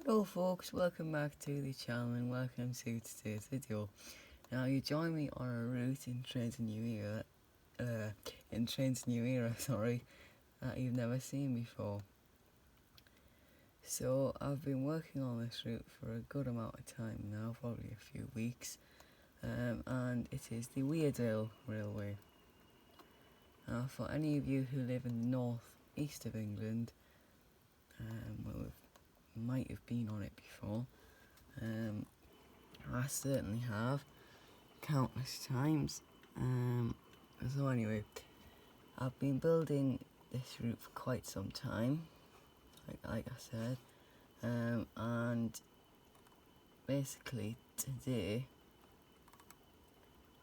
Hello folks, welcome back to the channel and welcome to today's video. Now you join me on a route in Trains New Era, that you've never seen before. So I've been working on this route for a good amount of time now, probably a few weeks, and it is the Weardale Railway. Now for any of you who live in the north east of England, might have been on it before. I certainly have, countless times. So anyway, I've been building this route for quite some time, like I said, and basically today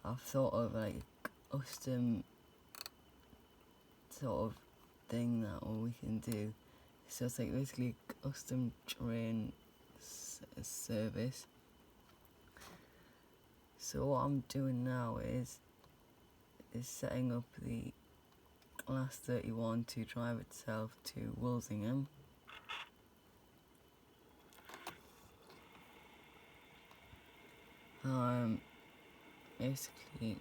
I've thought of like a custom sort of thing that we can do. So it's like basically a custom train service. So what I'm doing now is setting up the Class 31 to drive itself to Walsingham. Basically,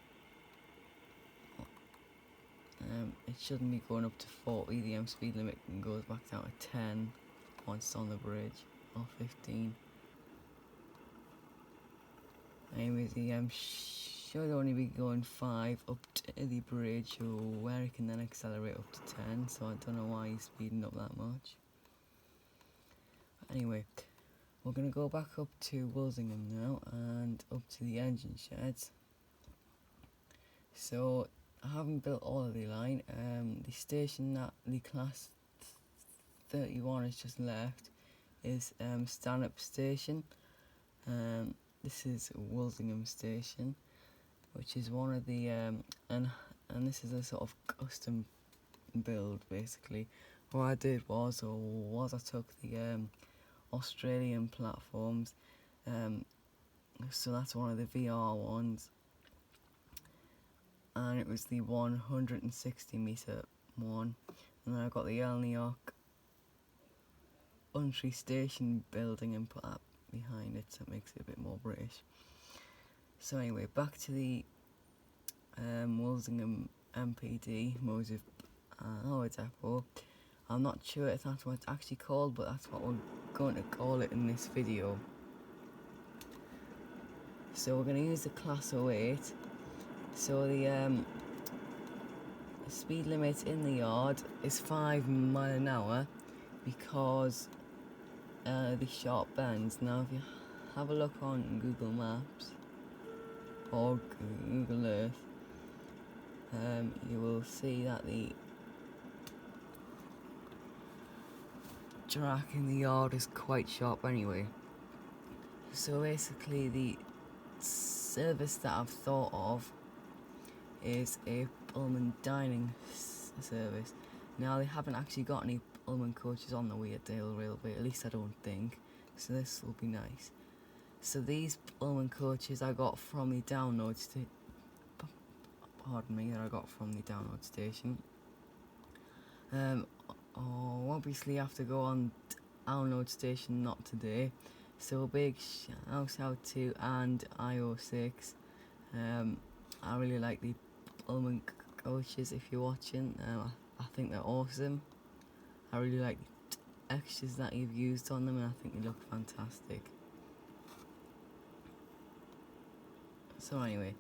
it shouldn't be going up to 40. The speed limit goes back down to 10 once it's on the bridge, or 15. Anyway, the should only be going 5 up to the bridge, or where it can then accelerate up to 10. So I don't know why he's speeding up that much. Anyway, we're going to go back up to Walsingham now and up to the engine sheds. So I haven't built all of the line. The station that the Class 31 has just left is Stanhope Station. This is Walsingham Station, which is one of the and this is a sort of custom build basically. What I did was I took the Australian platforms, so that's one of the VR ones, and it was the 160 metre one, and then I got the Elniok Country Station building and put that behind it, so it makes it a bit more British. So anyway, back to the Walsingham MPD Motive Depot. I'm not sure if that's what it's actually called, but that's what we're going to call it in this video. So we're going to use the Class 08. So the speed limit in the yard is 5 miles an hour because the sharp bends. Now if you have a look on Google Maps or Google Earth, you will see that the track in the yard is quite sharp anyway. So basically the service that I've thought of is a Pullman dining service. Now they haven't actually got any Pullman coaches on the Weardale Railway, at least I don't think, so this will be nice. So these Pullman coaches I got from the download station. I got from the download station. Obviously I have to go on download station not today. So a big shout out to and IO6. I really like the Pullman coaches. If you're watching, I think they're awesome. I really like the textures that you've used on them, and I think they look fantastic. So anyway,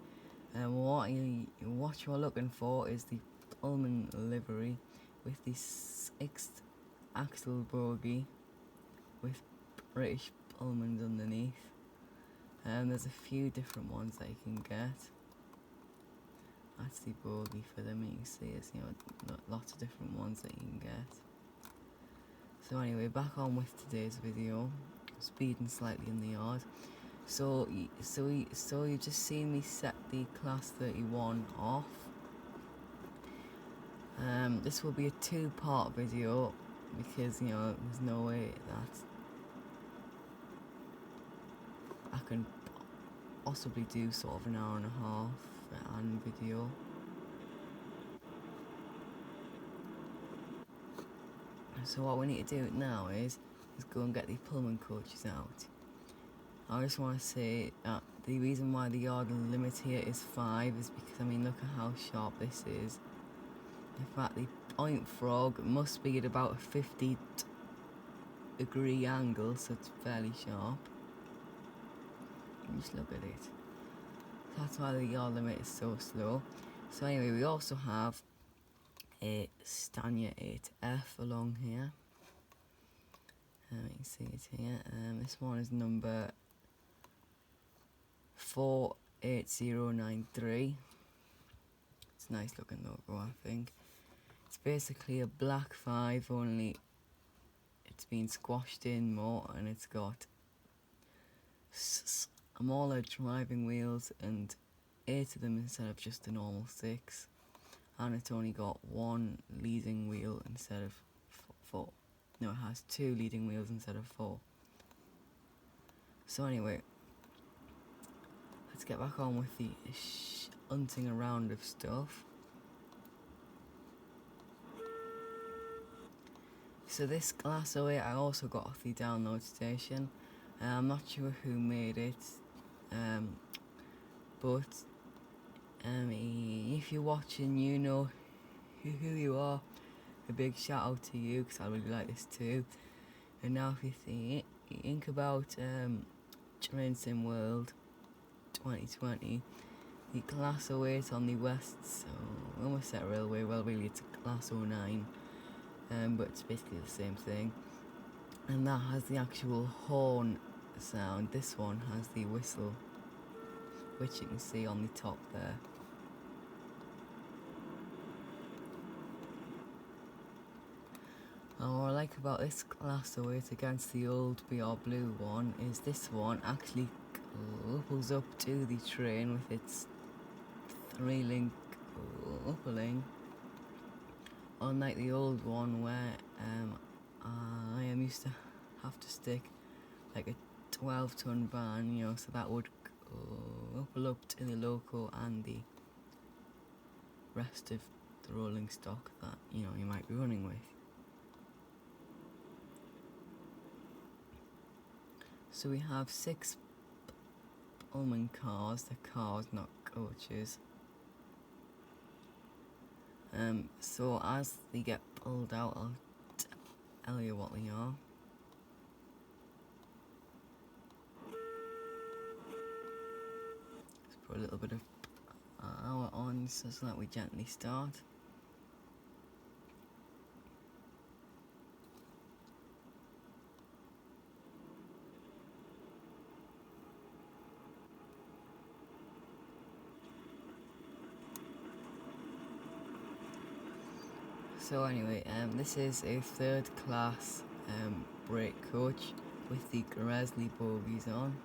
what you're looking for is the Pullman livery with the 6th axle bogie with British Pullmans underneath. There's a few different ones that you can get. That's the bogie for them, and you can see there's lots of different ones that you can get. So anyway, back on with today's video. Speeding slightly in the yard. So you just seen me set the Class 31 off. This will be a 2-part video because there's no way that I can possibly do sort of an hour and a half and video. So what we need to do now is let's go and get the Pullman coaches out. I just want to say that the reason why the yard limit here is 5 is because, I mean, look at how sharp this is. In fact, the point frog must be at about a 50-degree angle, so it's fairly sharp. Just look at it. That's why the yard limit is so slow. So anyway, we also have a Stanya 8F along here. You can see it here. This one is number 48093. It's a nice looking logo, I think. It's basically a black 5, only it's been squashed in more, and it's got smaller driving wheels and 8 of them instead of just a normal 6, and it's only got 1 leading wheel instead of 4. No, it has 2 leading wheels instead of 4. So anyway, let's get back on with the hunting around of stuff. So this glass away I also got off the download station. I'm not sure who made it, but if you're watching, you know who you are. A big shout out to you, because I really like this too. And now if you think about Train Sim World 2020, the Class 08 on the west, so almost set railway, well really it's a Class 09, but it's basically the same thing. And that has the actual horn sound. This one has the whistle, which you can see on the top there. And what I like about this Class 08 against the old BR Blue one is this one actually couples up to the train with its 3-link coupling, unlike the old one where I am used to have to stick like a 12-ton van, you know, so that would couple up to the loco and the rest of the rolling stock that, you know, you might be running with. So we have 6 Pullman cars. They're cars, not coaches. So as they get pulled out, I'll tell you what they are. Let's put a little bit of power on so that we gently start. So anyway, this is a 3rd class brake coach with the Gresley bogies on.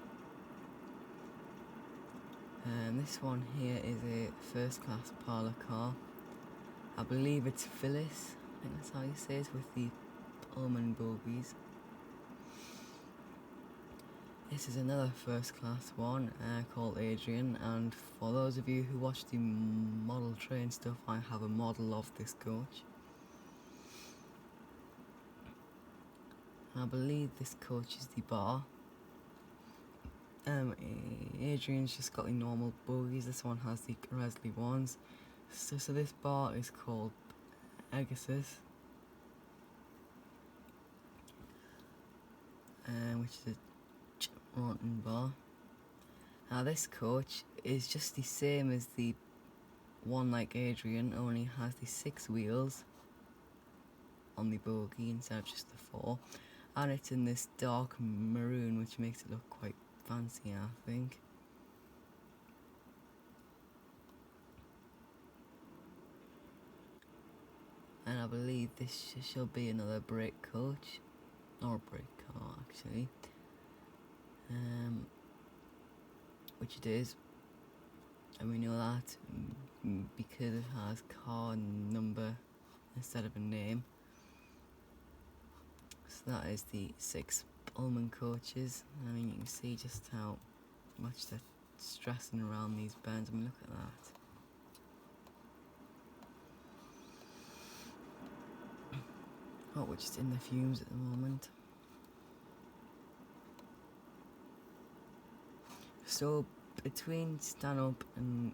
This one here is a 1st class parlour car. I believe it's Phyllis, I think that's how you say it, with the Pullman bogies. This is another 1st class one called Adrian, and for those of you who watch the model train stuff, I have a model of this coach. I believe this coach is the bar. Adrian's just got the normal bogies. This one has the Gresley ones. So this bar is called Pegasus, which is a Shunting bar. Now this coach is just the same as the one like Adrian, only has the 6 wheels on the bogie instead of just the 4. And it's in this dark maroon, which makes it look quite fancy, I think. And I believe this shall be another brake coach, or brake car actually, which it is, and we know that because it has car number instead of a name. So that is the 6 Pullman coaches. I mean, you can see just how much they're stressing around these bends. I mean, look at that. Oh, we're just in the fumes at the moment. So between Stanhope and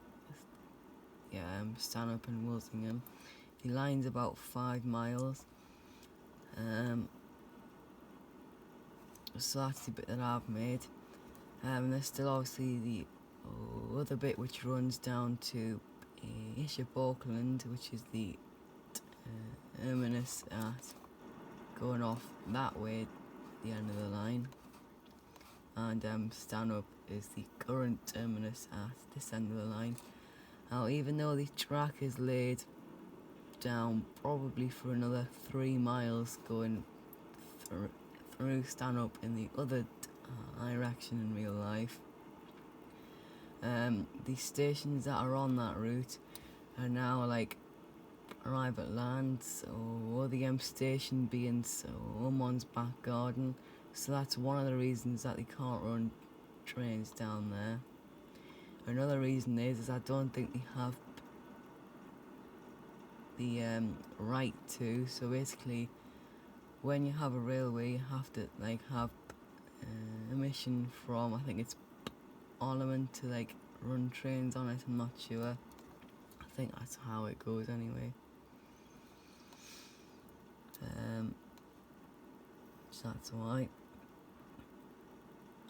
Walsingham, the line's about 5 miles. So that's the bit that I've made. There's still obviously the other bit which runs down to Bishop Auckland, which is the terminus at going off that way, the end of the line. And Stanhope is the current terminus at this end of the line. Now, even though the track is laid down probably for another 3 miles going through Stanhope in the other direction in real life, the stations that are on that route are now like private land, or the station being someone's back garden. So that's one of the reasons that they can't run trains down there. Another reason is I don't think they have the right to. So basically, when you have a railway, you have to have permission from, I think it's Parliament, to run trains on it. I'm not sure. I think that's how it goes anyway. So that's why.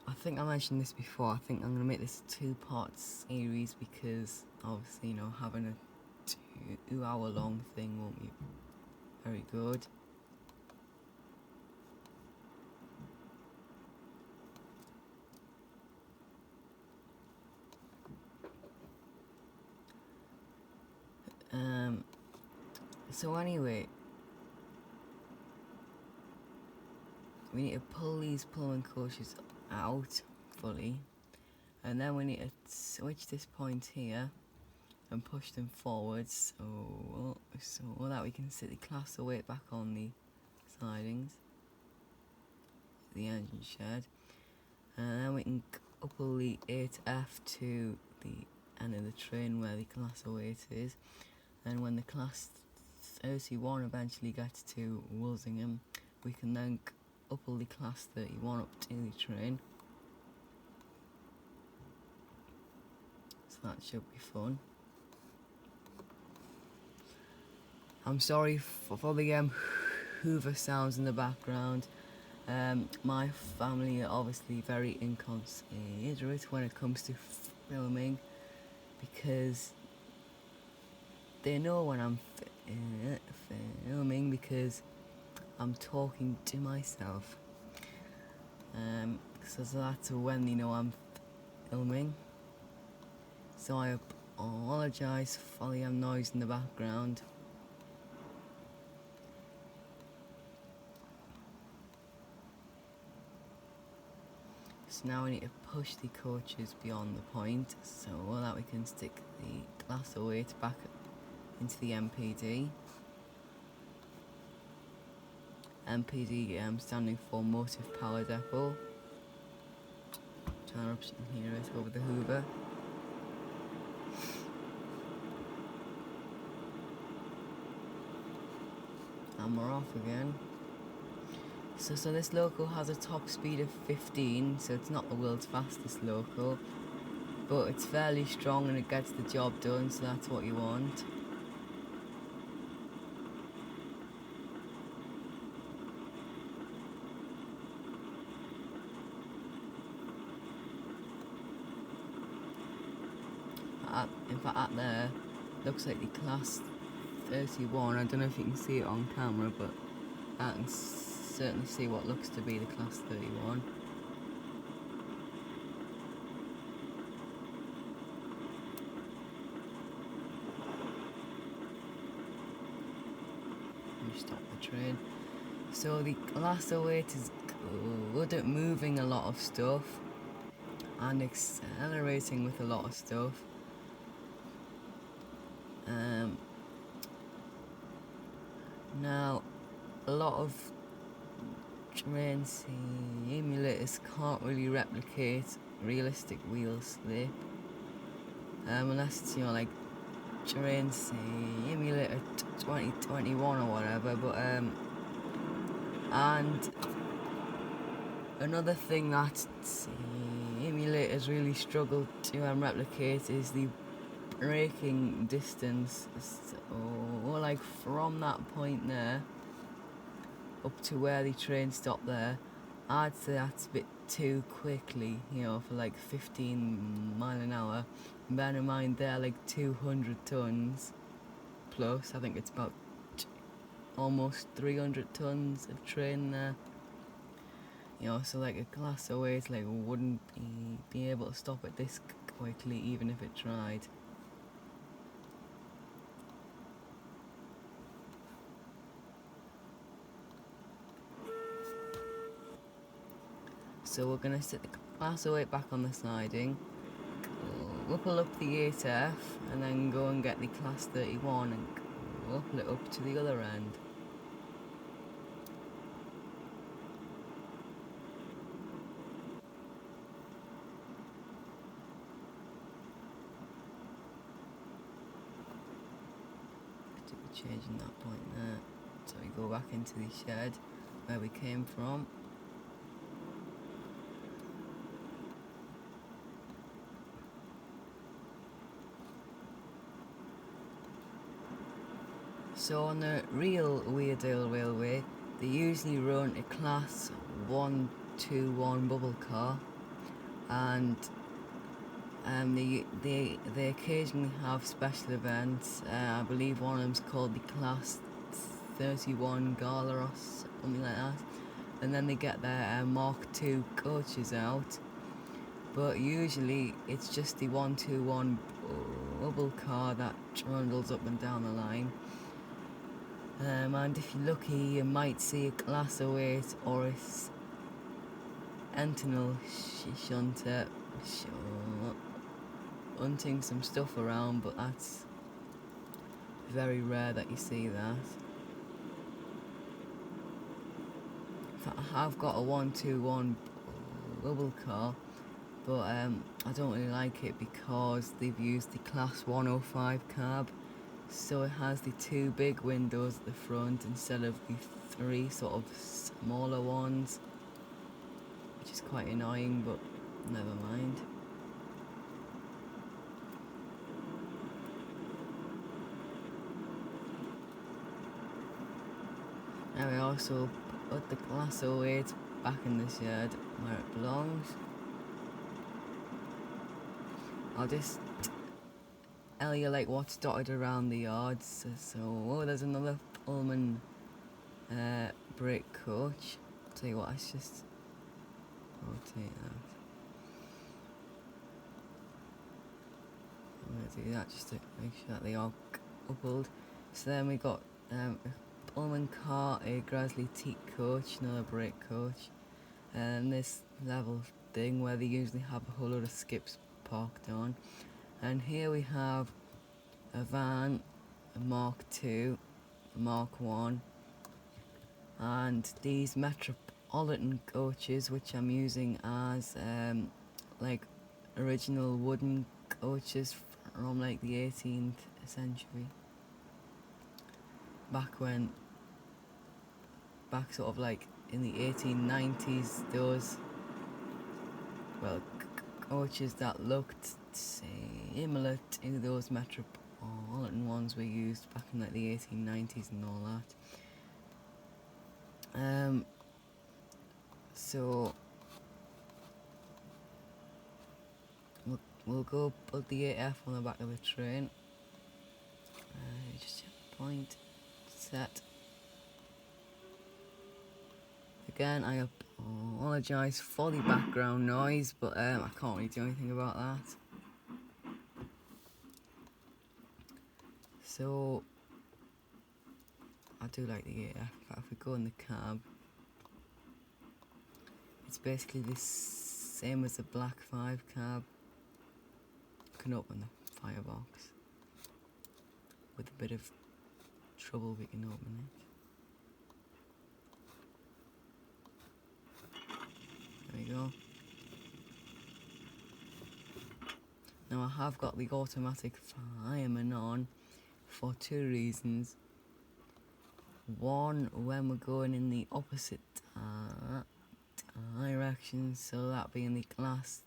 I think I mentioned this before. I think I'm going to make this a 2-part series because obviously, having a 2-hour long thing won't be very good. So anyway, we need to pull these Pullman coaches out fully, and then we need to switch this point here and push them forwards so that we can sit the Class weight back on the sidings, the engine shed, and then we can couple the 8F to the end of the train where the Class 8 is, and when the Class 31 eventually gets to Walsingham, we can then couple the Class 31 up to the train. So that should be fun. I'm sorry for the Hoover sounds in the background. My family are obviously very inconsiderate when it comes to filming, because they know when I'm filming because I'm talking to myself. So that's when they know I'm filming. So I apologise for the noise in the background. So now we need to push the coaches beyond the point so that we can stick the Class 8 back into the MPD. MPD standing for Motive Power Depot. Trying to hear it over the Hoover. And we're off again. So this loco has a top speed of 15, so it's not the world's fastest loco, but it's fairly strong and it gets the job done, so that's what you want. In fact, at there, looks like the Class 31. I don't know if you can see it on camera, but I can certainly see what looks to be the Class 31. Let me stop the train. So the Class 8 is good at moving a lot of stuff and accelerating with a lot of stuff. Now, a lot of train simulators can't really replicate realistic wheel slip, unless it's like Train Simulator 2021 or whatever. But and another thing that emulators really struggle to replicate is the braking distance. So, like from that point there up to where the train stopped there, I'd say that's a bit too quickly, you know, for like 15 mile an hour. And bear in mind they're like 200 tons plus. I think it's about almost 300 tons of train there. You know, so like a Class 08 like wouldn't be able to stop it this quickly even if it tried. So we're gonna set the Class 08 back on the siding, whipple up the 8F, and then go and get the Class 31 and whipple it up to the other end. Changing that point there, so we go back into the shed where we came from. So on the real Weardale Railway, they usually run a Class 121 bubble car, and they occasionally have special events. I believe one of them's called the Class 31 Gala or something like that. And then they get their Mark II coaches out. But usually it's just the 121 bubble car that trundles up and down the line. And if you're lucky, you might see a Class 08 or a Sentinel shunter hunting some stuff around, but that's very rare that you see that. In fact, I have got a 121 bubble car, but I don't really like it because they've used the Class 105 cab, so it has the two big windows at the front instead of the three sort of smaller ones, which is quite annoying, but never mind. Now we also put the Class 08 back in the shed where it belongs. I'll just tell you like what's dotted around the yards. So there's another Pullman brake coach. Tell you what, let's just rotate that. I'm going to do that just to make sure that they are coupled. So then we got a Pullman car, a Grizzly teak coach, another brake coach, and this level thing where they usually have a whole lot of skips parked on. And here we have a van, a Mark II, a Mark 1, and these Metropolitan coaches, which I'm using as like original wooden coaches from like the 18th century. Back sort of like in the 1890s, those, well, coaches that looked similar to those Metropolitan ones we used back in like the 1890s and all that. So we'll go put the 8F on the back of the train. Just check the point. Set. Again, I apologise for the background noise, but I can't really do anything about that. So I do like the 8F. If we go in the cab, it's basically the same as the Black 5 cab. You can open the firebox. With a bit of trouble we can open it. There we go. Now I have got the automatic fireman on for two reasons. One, when we're going in the opposite direction, so that being the Class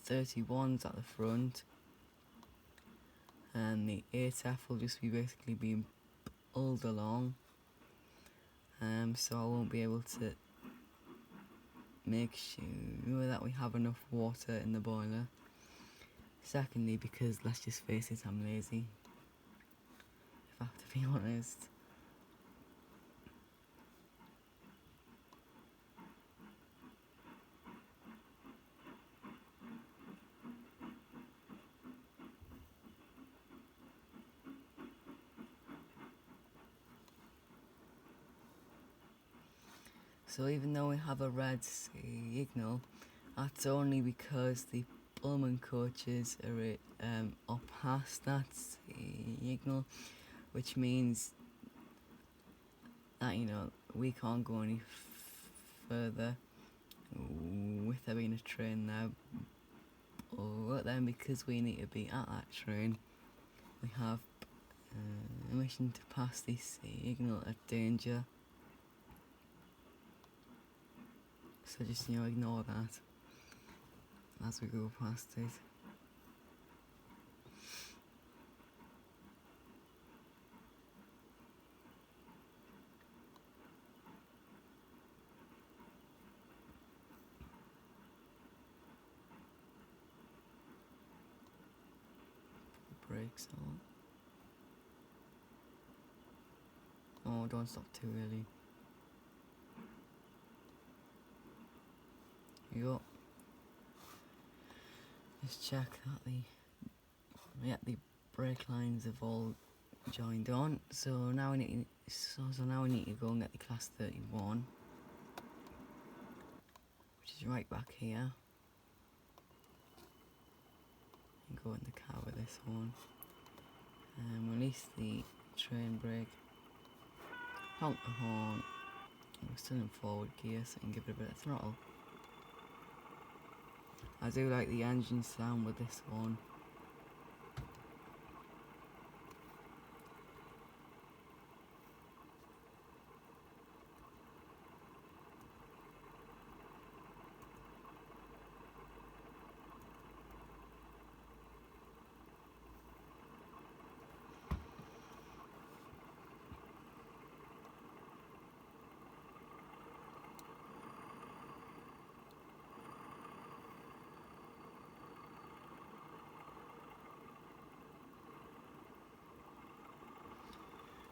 31s at the front, and the 8F will just be basically being pulled along. So I won't be able to make sure that we have enough water in the boiler. Secondly, because let's just face it, I'm lazy, if I have to be honest. So even though we have a red signal, that's only because the Pullman coaches are past that signal, which means that, you know, we can't go any further with there being a train there. But then, because we need to be at that train, we have a mission to pass this signal at danger. So just, you know, ignore that as we go past it. Brakes on. Oh, don't stop too early. Here you go. Just check that the brake lines have all joined on. So now we need to go and get the class 31, which is right back here. And go in the car with this one. And release the train brake. Honk the horn. We're still in forward gear, so I can give it a bit of throttle. I do like the engine sound with this one.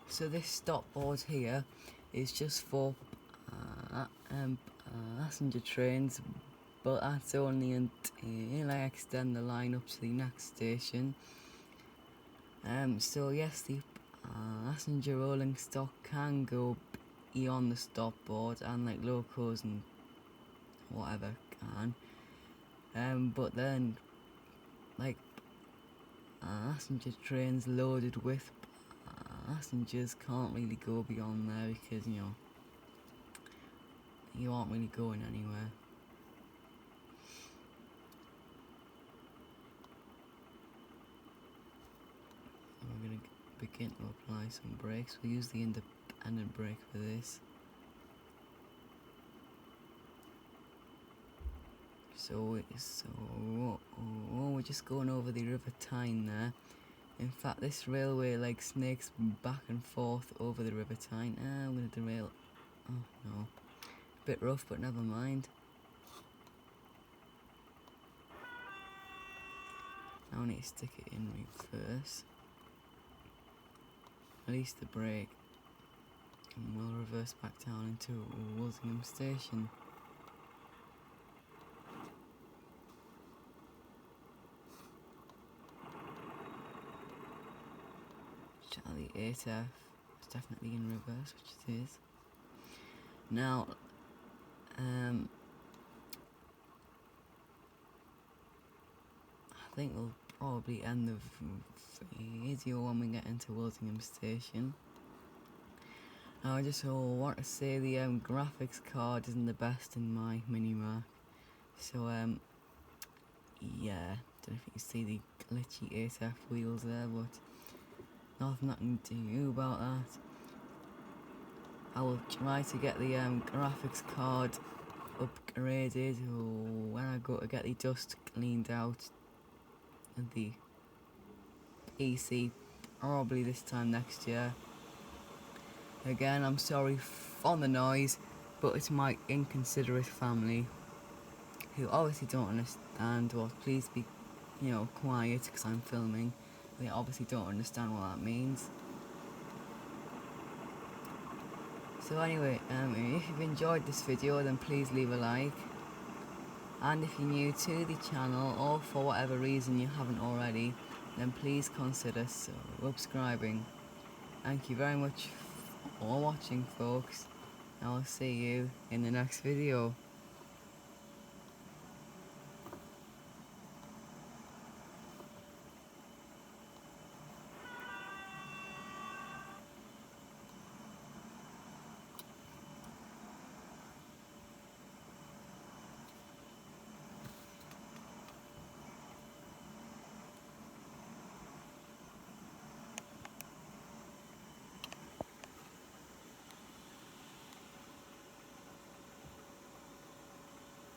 So this stop board here is just for passenger trains, but that's only until I extend the line up to the next station. So yes, the passenger rolling stock can go beyond the stop board, and like locos and whatever can. But then, like passenger trains loaded with passengers can't really go beyond there, because, you know, you aren't really going anywhere. We're going to begin to apply some brakes. We'll use the independent brake for this. So we're just going over the River Tyne there. In fact, this railway like snakes back and forth over the River Tyne. I'm going to derail. Oh no. A bit rough, but never mind. Now I need to stick it in reverse. Release the brake. And we'll reverse back down into Walsingham Station. The 8F is definitely in reverse, which it is. Now, I think we'll probably end the video when we get into Walsingham Station. Now, I just want to say the graphics card isn't the best in my mini-Mac. So, yeah, don't know if you can see the glitchy 8F wheels there, but nothing I can do about that. I will try to get the graphics card upgraded, or when I go to get the dust cleaned out and the PC, probably this time next year. Again, I'm sorry for the noise, but it's my inconsiderate family who obviously don't understand. Well, please be, quiet because I'm filming. They obviously don't understand what that means. So anyway, if you've enjoyed this video, then please leave a like. And if you're new to the channel, or for whatever reason you haven't already, then please consider subscribing. Thank you very much for watching, folks. I'll see you in the next video.